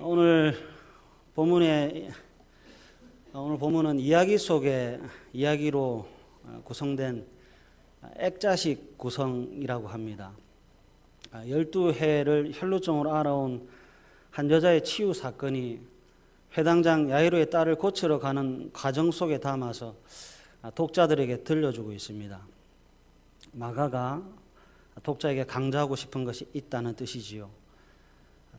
오늘 본문은 이야기 속의 이야기로 구성된 액자식 구성이라고 합니다. 12해를 혈루증으로 앓아온 한 여자의 치유 사건이 회당장 야이로의 딸을 고치러 가는 과정 속에 담아서 독자들에게 들려주고 있습니다. 마가가 독자에게 강조하고 싶은 것이 있다는 뜻이지요.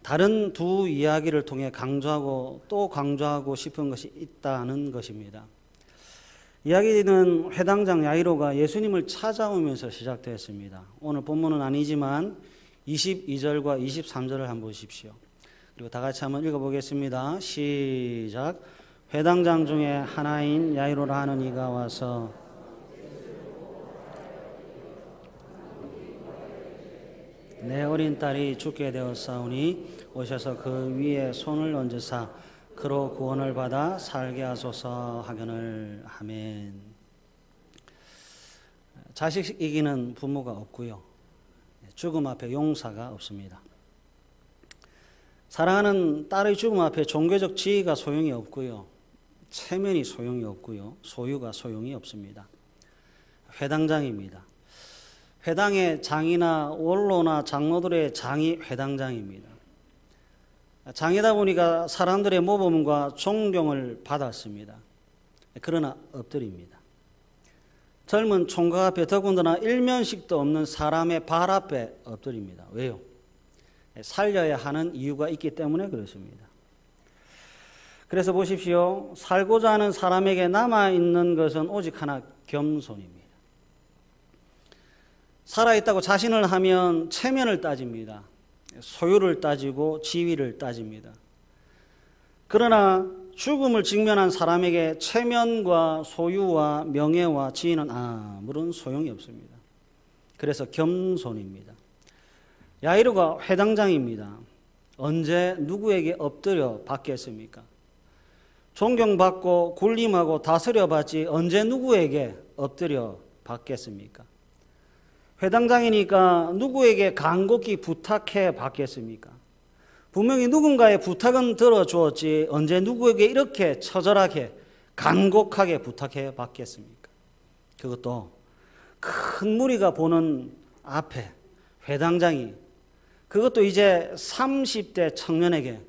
다른 두 이야기를 통해 강조하고 또 강조하고 싶은 것이 있다는 것입니다. 이야기는 회당장 야이로가 예수님을 찾아오면서 시작되었습니다. 오늘 본문은 아니지만 22절과 23절을 한번 보십시오. 그리고 다 같이 한번 읽어보겠습니다. 시작. 회당장 중에 하나인 야이로라 하는 이가 와서 내 어린 딸이 죽게 되었사오니 오셔서 그 위에 손을 얹으사 그로 구원을 받아 살게 하소서 하거늘. 아멘. 자식 이기는 부모가 없고요. 죽음 앞에 용사가 없습니다. 사랑하는 딸의 죽음 앞에 종교적 지위가 소용이 없고요. 체면이 소용이 없고요. 소유가 소용이 없습니다. 회당장입니다. 회당의 장이나 원로나 장로들의 장이 회당장입니다. 장이다 보니까 사람들의 모범과 존경을 받았습니다. 그러나 엎드립니다. 젊은 총각 앞에 더군다나 일면식도 없는 사람의 발 앞에 엎드립니다. 왜요? 살려야 하는 이유가 있기 때문에 그렇습니다. 그래서 보십시오. 살고자 하는 사람에게 남아있는 것은 오직 하나, 겸손입니다. 살아있다고 자신을 하면 체면을 따집니다. 소유를 따지고 지위를 따집니다. 그러나 죽음을 직면한 사람에게 체면과 소유와 명예와 지위는 아무런 소용이 없습니다. 그래서 겸손입니다. 야이로가 회당장입니다. 언제 누구에게 엎드려 받겠습니까? 존경받고 군림하고 다스려 받지 언제 누구에게 엎드려 받겠습니까? 회당장이니까 누구에게 간곡히 부탁해 받겠습니까? 분명히 누군가의 부탁은 들어주었지 언제 누구에게 이렇게 처절하게 간곡하게 부탁해 받겠습니까? 그것도 큰 무리가 보는 앞에 회당장이, 그것도 이제 30대 청년에게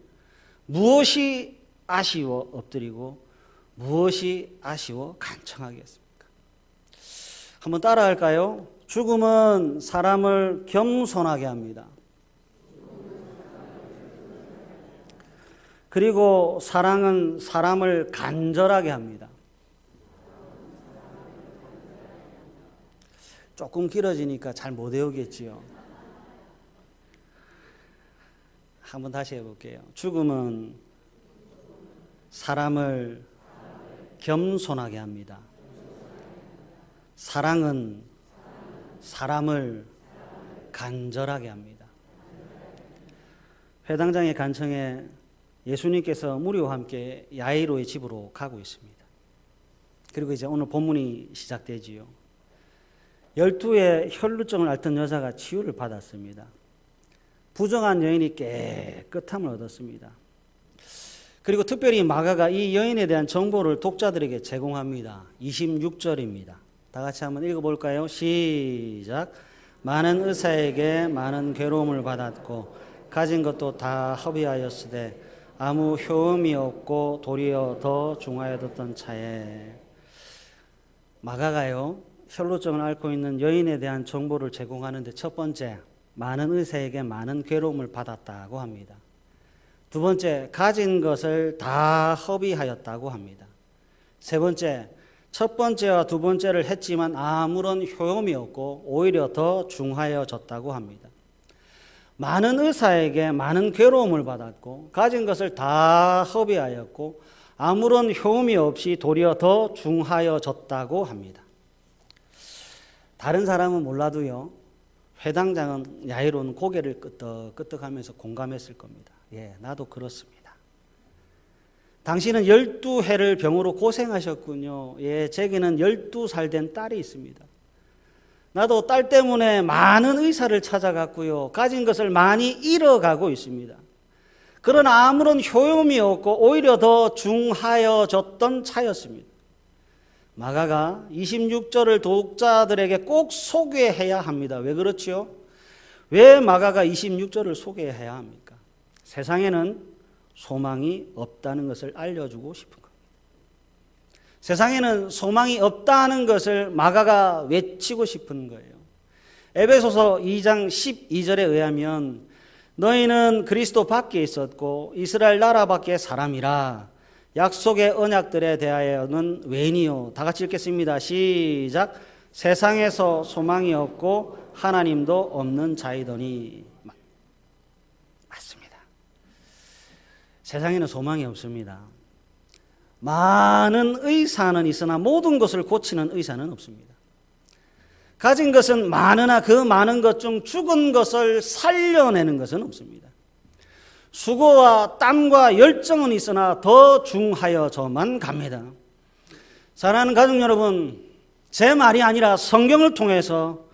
무엇이 아쉬워 엎드리고 무엇이 아쉬워 간청하겠습니까? 한번 따라할까요? 죽음은 사람을 겸손하게 합니다. 그리고 사랑은 사람을 간절하게 합니다. 조금 길어지니까 잘 못 외우겠지요. 한번 다시 해볼게요. 죽음은 사람을 겸손하게 합니다. 사랑은 사람을 간절하게 합니다. 회당장의 간청에 예수님께서 무리와 함께 야이로의 집으로 가고 있습니다. 그리고 이제 오늘 본문이 시작되지요. 12의 혈루증을 앓던 여자가 치유를 받았습니다. 부정한 여인이 깨끗함을 얻었습니다. 그리고 특별히 마가가 이 여인에 대한 정보를 독자들에게 제공합니다. 26절입니다. 다 같이 한번 읽어볼까요? 시작. 많은 의사에게 많은 괴로움을 받았고 가진 것도 다 허비하였으되 아무 효험이 없고 도리어 더 중하여졌던 차에. 마가가요, 혈루증을 앓고 있는 여인에 대한 정보를 제공하는데 첫 번째, 많은 의사에게 많은 괴로움을 받았다고 합니다. 두 번째, 가진 것을 다 허비하였다고 합니다. 세 번째, 첫 번째와 두 번째를 했지만 아무런 효험이 없고 오히려 더 중하여졌다고 합니다. 많은 의사에게 많은 괴로움을 받았고 가진 것을 다 허비하였고 아무런 효험이 없이 도리어 더 중하여졌다고 합니다. 다른 사람은 몰라도요, 회당장은 야이로는 고개를 끄덕끄덕하면서 공감했을 겁니다. 예, 나도 그렇습니다. 당신은 12해를 병으로 고생하셨군요. 예, 제게는 12살 된 딸이 있습니다. 나도 딸 때문에 많은 의사를 찾아갔고요. 가진 것을 많이 잃어가고 있습니다. 그러나 아무런 효용이 없고 오히려 더 중하여졌던 차였습니다. 마가가 26절을 독자들에게 꼭 소개해야 합니다. 왜 그렇지요? 왜 마가가 26절을 소개해야 합니까? 세상에는 소망이 없다는 것을 알려주고 싶은 겁니다. 세상에는 소망이 없다는 것을 마가가 외치고 싶은 거예요. 에베소서 2장 12절에 의하면 너희는 그리스도 밖에 있었고 이스라엘 나라 밖의 사람이라 약속의 언약들에 대하여는 외인이요. 다 같이 읽겠습니다. 시작. 세상에서 소망이 없고 하나님도 없는 자이더니. 맞습니다. 세상에는 소망이 없습니다. 많은 의사는 있으나 모든 것을 고치는 의사는 없습니다. 가진 것은 많으나 그 많은 것 중 죽은 것을 살려내는 것은 없습니다. 수고와 땀과 열정은 있으나 더 중하여져만 갑니다. 사랑하는 가족 여러분, 제 말이 아니라 성경을 통해서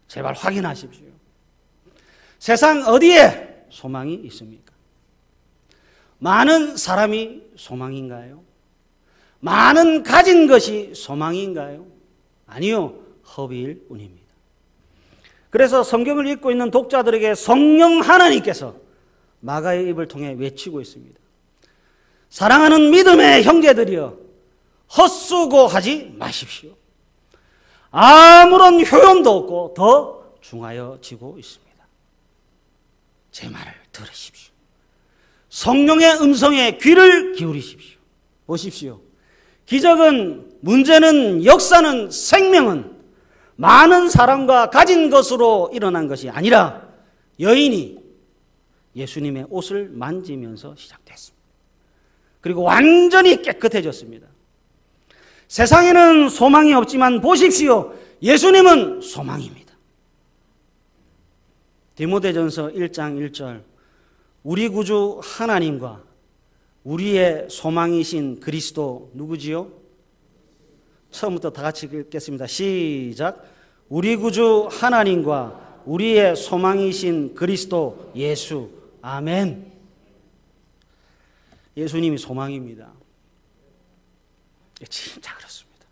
제발 확인하십시오. 세상 어디에 소망이 있습니까? 많은 사람이 소망인가요? 많은 가진 것이 소망인가요? 아니요, 허비일 뿐입니다. 그래서 성경을 읽고 있는 독자들에게 성령 하나님께서 마가의 입을 통해 외치고 있습니다. 사랑하는 믿음의 형제들이여, 헛수고하지 마십시오. 아무런 효용도 없고 더 중하여지고 있습니다. 제 말을 들으십시오. 성령의 음성에 귀를 기울이십시오. 보십시오. 기적은, 문제는, 역사는, 생명은 많은 사람과 가진 것으로 일어난 것이 아니라 여인이 예수님의 옷을 만지면서 시작됐습니다. 그리고 완전히 깨끗해졌습니다. 세상에는 소망이 없지만 보십시오. 예수님은 소망입니다. 디모데전서 1장 1절 우리 구주 하나님과 우리의 소망이신 그리스도 누구지요? 처음부터 다 같이 읽겠습니다. 시작. 우리 구주 하나님과 우리의 소망이신 그리스도 예수. 아멘. 예수님이 소망입니다. 진짜 그렇습니다.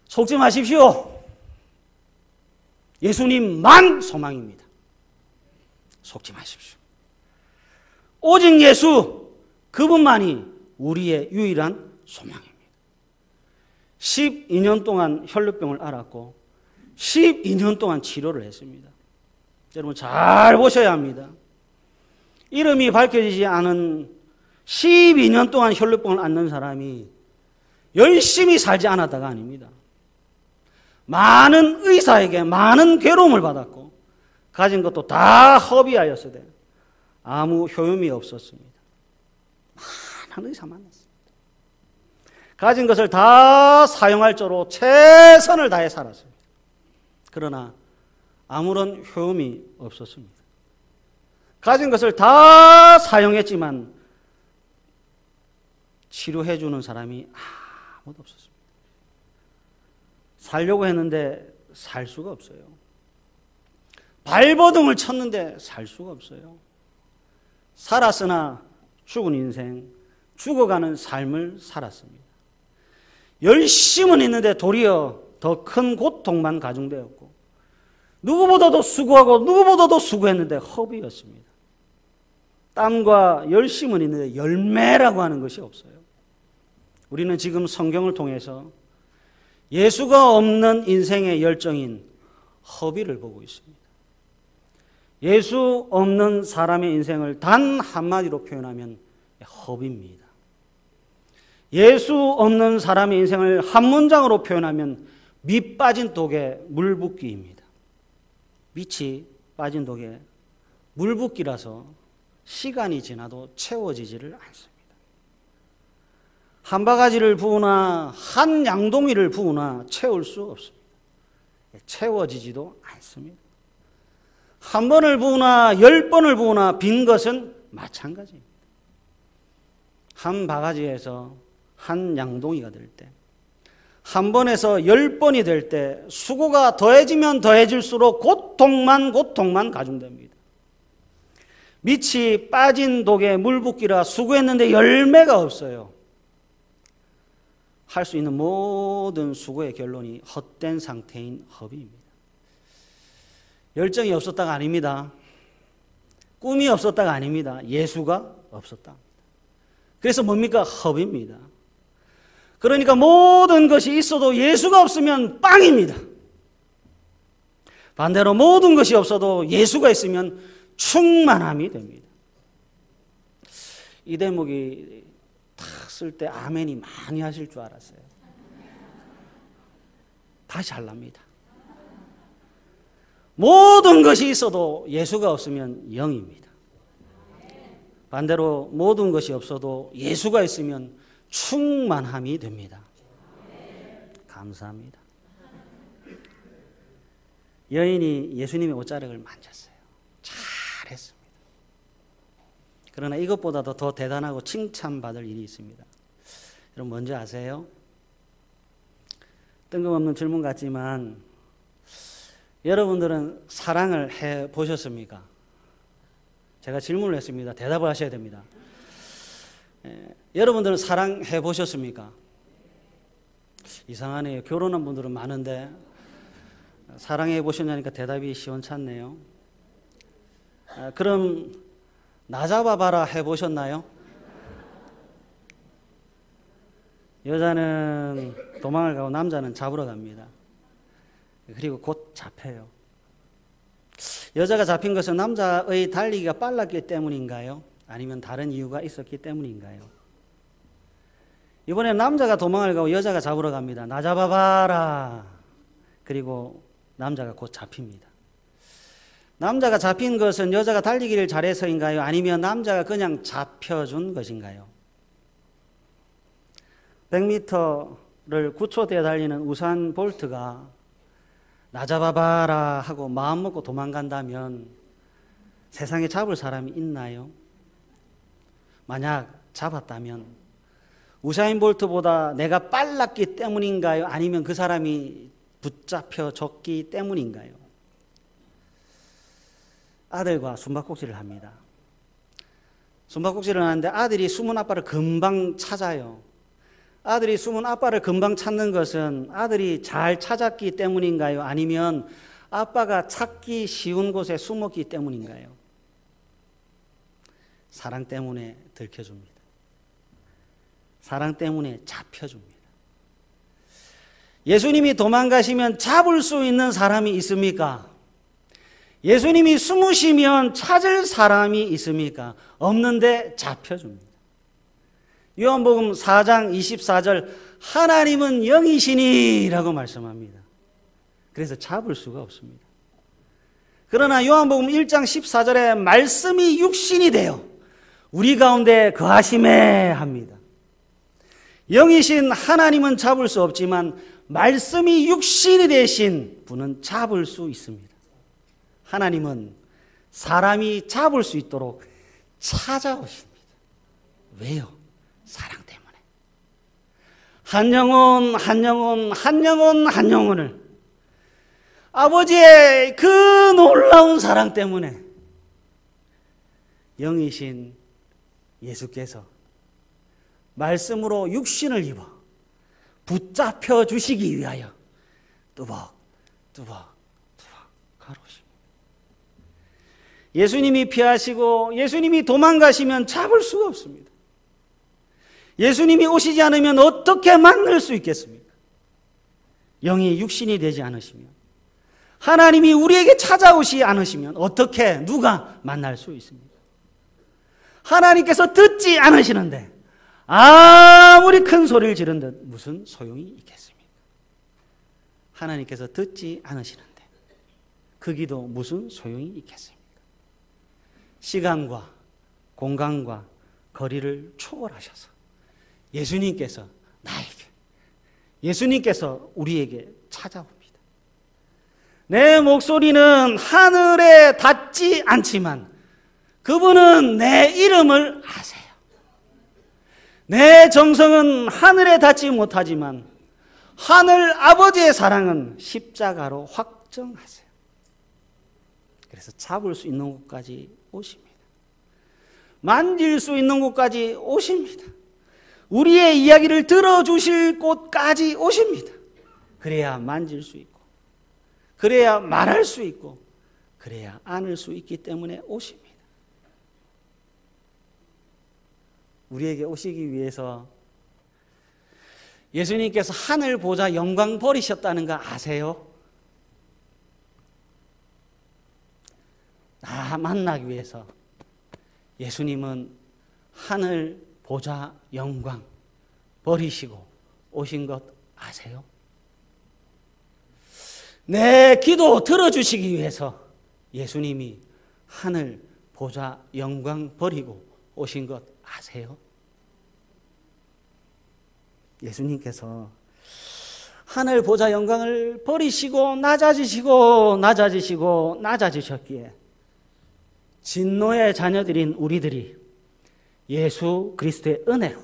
속지 마십시오. 예수님만 소망입니다. 속지 마십시오. 오직 예수, 그분만이 우리의 유일한 소망입니다. 12년 동안 혈루병을 앓았고 12년 동안 치료를 했습니다. 여러분 잘 보셔야 합니다. 이름이 밝혀지지 않은 12년 동안 혈루병을 앓는 사람이 열심히 살지 않았다가 아닙니다. 많은 의사에게 많은 괴로움을 받았고 가진 것도 다 허비하였으되 아무 효용이 없었습니다. 많은 의사 만났습니다. 가진 것을 다 사용할 조로 최선을 다해 살았습니다. 그러나 아무런 효험이 없었습니다. 가진 것을 다 사용했지만 치료해 주는 사람이 아무도 없었습니다. 살려고 했는데 살 수가 없어요. 발버둥을 쳤는데 살 수가 없어요. 살았으나 죽은 인생, 죽어가는 삶을 살았습니다. 열심은 있는데 도리어 더 큰 고통만 가중되었고 누구보다도 수고하고 누구보다도 수고했는데 허비였습니다. 땀과 열심은 있는데 열매라고 하는 것이 없어요. 우리는 지금 성경을 통해서 예수가 없는 인생의 열정인 허비를 보고 있습니다. 예수 없는 사람의 인생을 단 한마디로 표현하면 허비입니다. 예수 없는 사람의 인생을 한 문장으로 표현하면 밑 빠진 독에 물 붓기입니다. 밑이 빠진 독에 물 붓기라서 시간이 지나도 채워지지를 않습니다. 한 바가지를 부으나 한 양동이를 부으나 채울 수 없습니다. 채워지지도 않습니다. 한 번을 부으나 10번을 부으나 빈 것은 마찬가지입니다. 한 바가지에서 한 양동이가 될 때, 한 번에서 10번이 될 때 수고가 더해지면 더해질수록 고통만 가중됩니다. 밑이 빠진 독에 물 붓기라 수고했는데 열매가 없어요. 할 수 있는 모든 수고의 결론이 헛된 상태인 허비입니다. 열정이 없었다가 아닙니다. 꿈이 없었다가 아닙니다. 예수가 없었다. 그래서 뭡니까? 허비입니다. 그러니까 모든 것이 있어도 예수가 없으면 빵입니다. 반대로 모든 것이 없어도 예수가 있으면 충만함이 됩니다. 이 대목이 딱 쓸 때 아멘이 많이 하실 줄 알았어요. 다시 하랍니다. 모든 것이 있어도 예수가 없으면 0입니다. 반대로 모든 것이 없어도 예수가 있으면 충만함이 됩니다. 감사합니다. 여인이 예수님의 옷자락을 만졌어요. 잘했습니다. 그러나 이것보다도 더 대단하고 칭찬받을 일이 있습니다. 여러분 뭔지 아세요? 뜬금없는 질문 같지만 여러분들은 사랑을 해보셨습니까? 제가 질문을 했습니다. 대답을 하셔야 됩니다. 여러분들은 사랑해 보셨습니까? 이상하네요. 결혼한 분들은 많은데 사랑해 보셨냐니까 대답이 시원찮네요. 그럼 나 잡아봐라 해보셨나요? 여자는 도망을 가고 남자는 잡으러 갑니다. 그리고 곧 잡혀요. 여자가 잡힌 것은 남자의 달리기가 빨랐기 때문인가요? 아니면 다른 이유가 있었기 때문인가요? 이번에 남자가 도망을 가고 여자가 잡으러 갑니다. 나 잡아봐라. 그리고 남자가 곧 잡힙니다. 남자가 잡힌 것은 여자가 달리기를 잘해서인가요? 아니면 남자가 그냥 잡혀준 것인가요? 100m를 9초대에 달리는 우사인 볼트가 나 잡아봐라 하고 마음 먹고 도망간다면 세상에 잡을 사람이 있나요? 만약 잡았다면 우사인 볼트보다 내가 빨랐기 때문인가요? 아니면 그 사람이 붙잡혀졌기 때문인가요? 아들과 숨바꼭질을 합니다. 숨바꼭질을 하는데 아들이 숨은 아빠를 금방 찾아요. 아들이 숨은 아빠를 금방 찾는 것은 아들이 잘 찾았기 때문인가요? 아니면 아빠가 찾기 쉬운 곳에 숨었기 때문인가요? 사랑 때문에 들켜줍니다. 사랑 때문에 잡혀줍니다. 예수님이 도망가시면 잡을 수 있는 사람이 있습니까? 예수님이 숨으시면 찾을 사람이 있습니까? 없는데 잡혀줍니다. 요한복음 4장 24절 하나님은 영이시니 라고 말씀합니다. 그래서 잡을 수가 없습니다. 그러나 요한복음 1장 14절에 말씀이 육신이 되어 우리 가운데 거하심에 합니다. 영이신 하나님은 잡을 수 없지만 말씀이 육신이 되신 분은 잡을 수 있습니다. 하나님은 사람이 잡을 수 있도록 찾아오십니다. 왜요? 사랑 때문에. 한 영혼, 한 영혼, 한 영혼, 한 영혼을 아버지의 그 놀라운 사랑 때문에 영이신 예수께서 말씀으로 육신을 입어 붙잡혀 주시기 위하여 뚜벅뚜벅 가로십니다. 예수님이 피하시고 예수님이 도망가시면 잡을 수가 없습니다. 예수님이 오시지 않으면 어떻게 만날 수 있겠습니까? 영이 육신이 되지 않으시면, 하나님이 우리에게 찾아오시 않으시면 어떻게 누가 만날 수 있습니까? 하나님께서 듣지 않으시는데 아무리 큰 소리를 지른듯 무슨 소용이 있겠습니까? 하나님께서 듣지 않으시는데 그 기도 무슨 소용이 있겠습니까? 시간과 공간과 거리를 초월하셔서 예수님께서 나에게, 예수님께서 우리에게 찾아옵니다. 내 목소리는 하늘에 닿지 않지만 그분은 내 이름을 아세요. 내 정성은 하늘에 닿지 못하지만 하늘 아버지의 사랑은 십자가로 확정하세요. 그래서 잡을 수 있는 곳까지 오십니다. 만질 수 있는 곳까지 오십니다. 우리의 이야기를 들어주실 곳까지 오십니다. 그래야 만질 수 있고, 그래야 말할 수 있고, 그래야 안을 수 있기 때문에 오십니다. 우리에게 오시기 위해서 예수님께서 하늘 보좌 영광 버리셨다는 거 아세요? 나 만나기 위해서 예수님은 하늘 보좌 영광 버리시고 오신 것 아세요? 내 기도 들어주시기 위해서 예수님이 하늘 보좌 영광 버리고 오신 것 아세요? 예수님께서 하늘 보좌 영광을 버리시고 낮아지셨기에 진노의 자녀들인 우리들이 예수 그리스도의 은혜로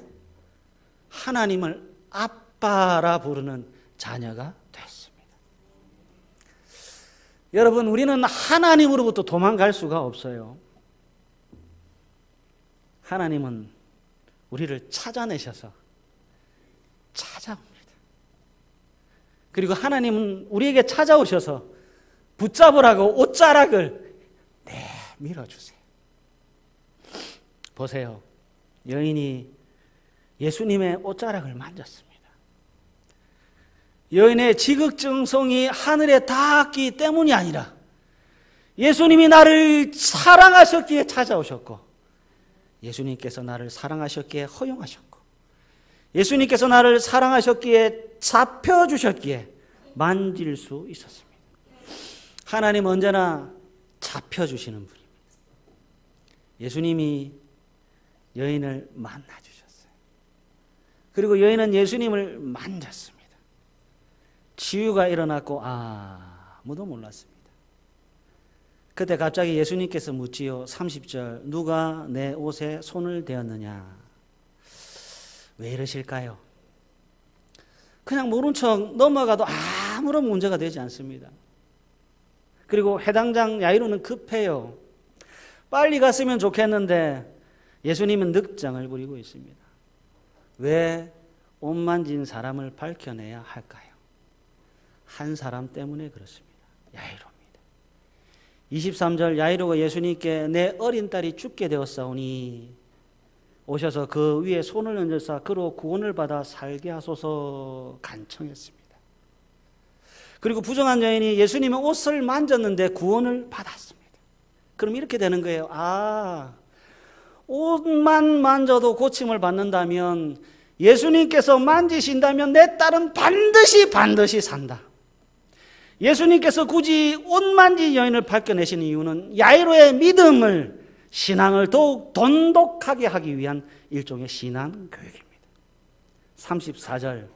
하나님을 아빠라 부르는 자녀가 됐습니다. 여러분, 우리는 하나님으로부터 도망갈 수가 없어요. 하나님은 우리를 찾아내셔서 찾아옵니다. 그리고 하나님은 우리에게 찾아오셔서 붙잡으라고 옷자락을 내밀어주세요. 보세요. 여인이 예수님의 옷자락을 만졌습니다. 여인의 지극정성이 하늘에 닿았기 때문이 아니라 예수님이 나를 사랑하셨기에 찾아오셨고, 예수님께서 나를 사랑하셨기에 허용하셨고, 예수님께서 나를 사랑하셨기에 잡혀주셨기에 만질 수 있었습니다. 하나님 언제나 잡혀주시는 분입니다. 예수님이 여인을 만나주셨어요. 그리고 여인은 예수님을 만졌습니다. 치유가 일어났고 아무도 몰랐습니다. 그때 갑자기 예수님께서 묻지요. 30절, 누가 내 옷에 손을 대었느냐? 왜 이러실까요? 그냥 모른 척 넘어가도 아무런 문제가 되지 않습니다. 그리고 해당장 야이로는 급해요. 빨리 갔으면 좋겠는데 예수님은 늑장을 부리고 있습니다. 왜 옷 만진 사람을 밝혀내야 할까요? 한 사람 때문에 그렇습니다. 야이로입니다. 23절, 야이로가 예수님께 내 어린 딸이 죽게 되었사오니 오셔서 그 위에 손을 얹으사 그로 구원을 받아 살게 하소서 간청했습니다. 그리고 부정한 여인이 예수님의 옷을 만졌는데 구원을 받았습니다. 그럼 이렇게 되는 거예요. 옷만 만져도 고침을 받는다면, 예수님께서 만지신다면 내 딸은 반드시 산다. 예수님께서 굳이 옷 만진 여인을 밝혀내신 이유는 야이로의 믿음을, 신앙을 더욱 돈독하게 하기 위한 일종의 신앙 교육입니다. 34절,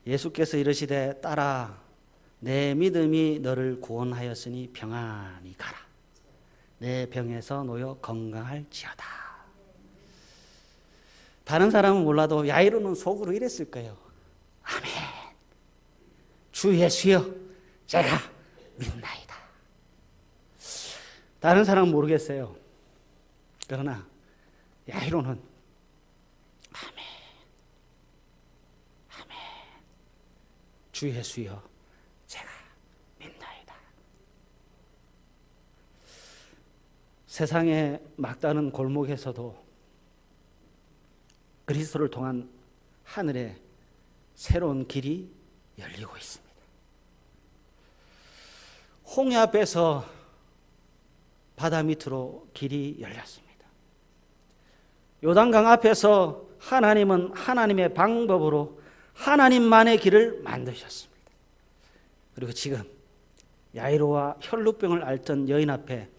예수께서 이르시되 딸아, 내 믿음이 너를 구원하였으니 평안히 가라. 내 병에서 놓여 건강할지어다. 다른 사람은 몰라도 야이로는 속으로 이랬을 거예요. 아멘. 주 예수여, 제가 믿나이다. 다른 사람은 모르겠어요. 그러나 야이로는 아멘, 아멘. 주 예수여, 제가 믿나이다. 세상의 막다른 골목에서도 그리스도를 통한 하늘의 새로운 길이 열리고 있습니다. 홍해 앞에서 바다 밑으로 길이 열렸습니다. 요단강 앞에서 하나님은 하나님의 방법으로 하나님만의 길을 만드셨습니다. 그리고 지금 야이로와 혈루병을 앓던 여인 앞에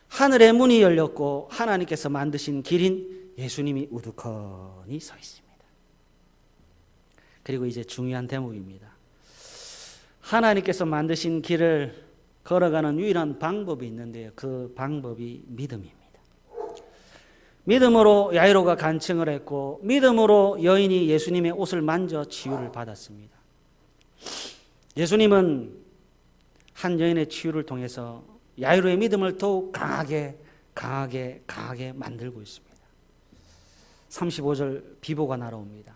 하늘의 문이 열렸고 하나님께서 만드신 길인 예수님이 우두커니 서 있습니다. 그리고 이제 중요한 대목입니다. 하나님께서 만드신 길을 걸어가는 유일한 방법이 있는데요. 그 방법이 믿음입니다. 믿음으로 야이로가 간청을 했고, 믿음으로 여인이 예수님의 옷을 만져 치유를 받았습니다. 예수님은 한 여인의 치유를 통해서 야이로의 믿음을 더욱 강하게 강하게 만들고 있습니다. 35절 비보가 날아옵니다.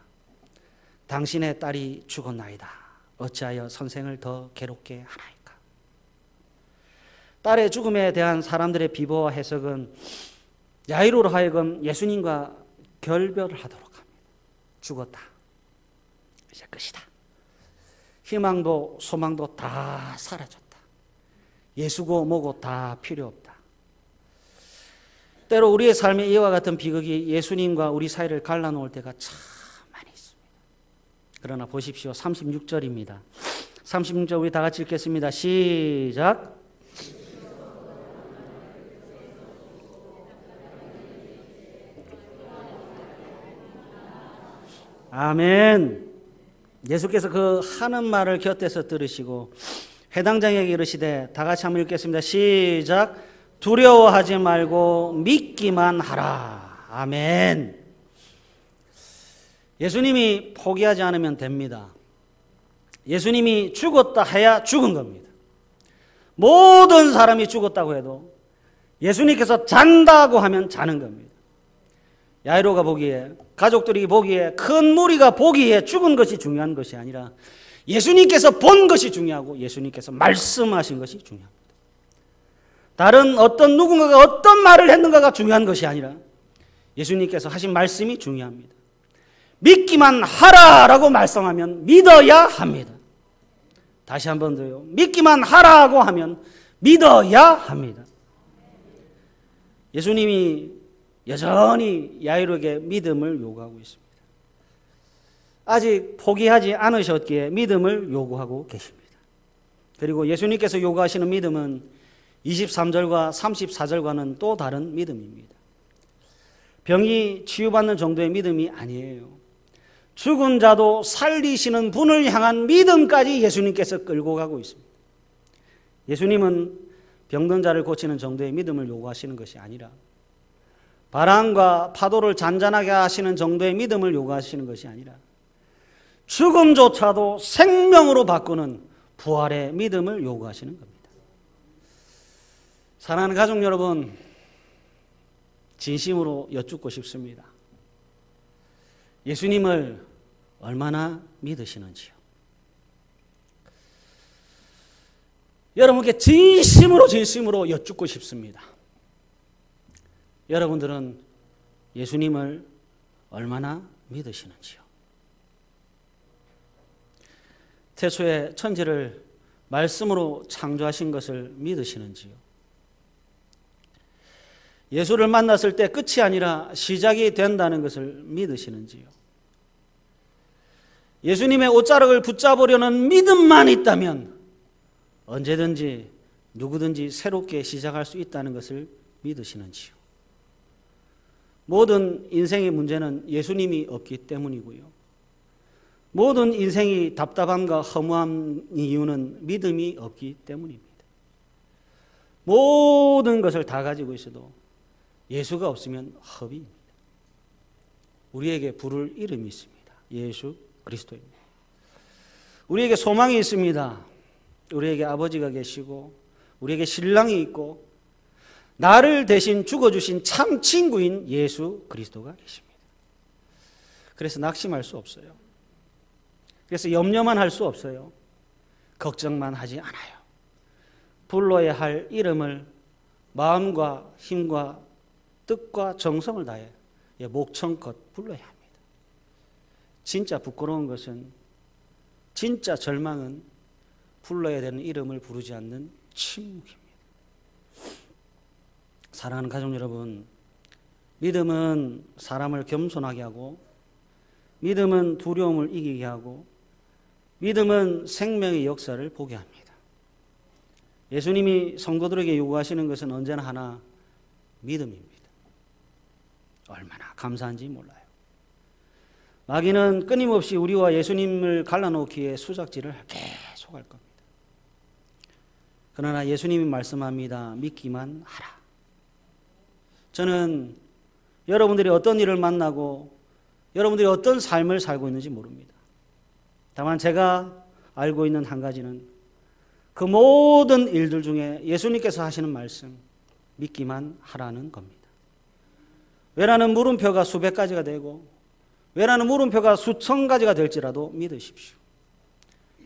당신의 딸이 죽었나이다. 어찌하여 선생을 더 괴롭게 하나이까. 딸의 죽음에 대한 사람들의 비보와 해석은 야이로로 하여금 예수님과 결별을 하도록 합니다. 죽었다. 이제 끝이다. 희망도 소망도 다 사라졌다. 예수고 뭐고 다 필요 없다. 때로 우리의 삶에 이와 같은 비극이 예수님과 우리 사이를 갈라놓을 때가 참 많이 있습니다. 그러나 보십시오. 36절입니다. 36절 우리 다 같이 읽겠습니다. 시작. 아멘. 예수께서 그 하는 말을 곁에서 들으시고 회당장에게 이르시되, 다 같이 한번 읽겠습니다. 시작. 두려워하지 말고 믿기만 하라. 아멘. 예수님이 포기하지 않으면 됩니다. 예수님이 죽었다 해야 죽은 겁니다. 모든 사람이 죽었다고 해도 예수님께서 잔다고 하면 자는 겁니다. 야이로가 보기에, 가족들이 보기에, 큰 무리가 보기에 죽은 것이 중요한 것이 아니라 예수님께서 본 것이 중요하고 예수님께서 말씀하신 것이 중요합니다. 다른 어떤 누군가가 어떤 말을 했는가가 중요한 것이 아니라 예수님께서 하신 말씀이 중요합니다. 믿기만 하라라고 말씀하면 믿어야 합니다. 다시 한 번 더요. 믿기만 하라고 하면 믿어야 합니다. 예수님이 여전히 야이로에게 믿음을 요구하고 있습니다. 아직 포기하지 않으셨기에 믿음을 요구하고 계십니다. 그리고 예수님께서 요구하시는 믿음은 23절과 34절과는 또 다른 믿음입니다. 병이 치유받는 정도의 믿음이 아니에요. 죽은 자도 살리시는 분을 향한 믿음까지 예수님께서 끌고 가고 있습니다. 예수님은 병든 자를 고치는 정도의 믿음을 요구하시는 것이 아니라 바람과 파도를 잔잔하게 하시는 정도의 믿음을 요구하시는 것이 아니라 죽음조차도 생명으로 바꾸는 부활의 믿음을 요구하시는 겁니다. 사랑하는 가족 여러분, 진심으로 여쭙고 싶습니다. 예수님을 얼마나 믿으시는지요? 여러분께 진심으로 여쭙고 싶습니다. 여러분들은 예수님을 얼마나 믿으시는지요? 태초에 천지를 말씀으로 창조하신 것을 믿으시는지요? 예수를 만났을 때 끝이 아니라 시작이 된다는 것을 믿으시는지요? 예수님의 옷자락을 붙잡으려는 믿음만 있다면 언제든지 누구든지 새롭게 시작할 수 있다는 것을 믿으시는지요? 모든 인생의 문제는 예수님이 없기 때문이고요. 모든 인생이 답답함과 허무한 이유는 믿음이 없기 때문입니다. 모든 것을 다 가지고 있어도 예수가 없으면 허비입니다. 우리에게 부를 이름이 있습니다. 예수 그리스도입니다. 우리에게 소망이 있습니다. 우리에게 아버지가 계시고 우리에게 신랑이 있고 나를 대신 죽어주신 참 친구인 예수 그리스도가 계십니다. 그래서 낙심할 수 없어요. 그래서 염려만 할 수 없어요. 걱정만 하지 않아요. 불러야 할 이름을 마음과 힘과 뜻과 정성을 다해 목청껏 불러야 합니다. 진짜 부끄러운 것은, 진짜 절망은 불러야 되는 이름을 부르지 않는 침묵입니다. 사랑하는 가족 여러분, 믿음은 사람을 겸손하게 하고, 믿음은 두려움을 이기게 하고, 믿음은 생명의 역사를 보게 합니다. 예수님이 성도들에게 요구하시는 것은 언제나 하나, 믿음입니다. 얼마나 감사한지 몰라요. 마귀는 끊임없이 우리와 예수님을 갈라놓기에 수작질을 계속 할 겁니다. 그러나 예수님이 말씀합니다. 믿기만 하라. 저는 여러분들이 어떤 일을 만나고 여러분들이 어떤 삶을 살고 있는지 모릅니다. 다만 제가 알고 있는 한 가지는 그 모든 일들 중에 예수님께서 하시는 말씀, 믿기만 하라는 겁니다. 왜라는 물음표가 수백 가지가 되고 왜라는 물음표가 수천 가지가 될지라도 믿으십시오.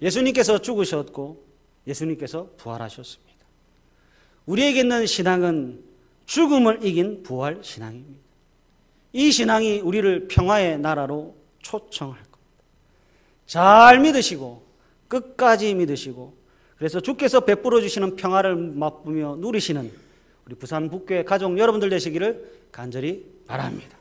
예수님께서 죽으셨고 예수님께서 부활하셨습니다. 우리에게 있는 신앙은 죽음을 이긴 부활 신앙입니다. 이 신앙이 우리를 평화의 나라로 초청할 겁니다. 잘 믿으시고 끝까지 믿으시고 그래서 주께서 베풀어 주시는 평화를 맛보며 누리시는 우리 부산 북교회 가족 여러분들 되시기를 간절히 바랍니다.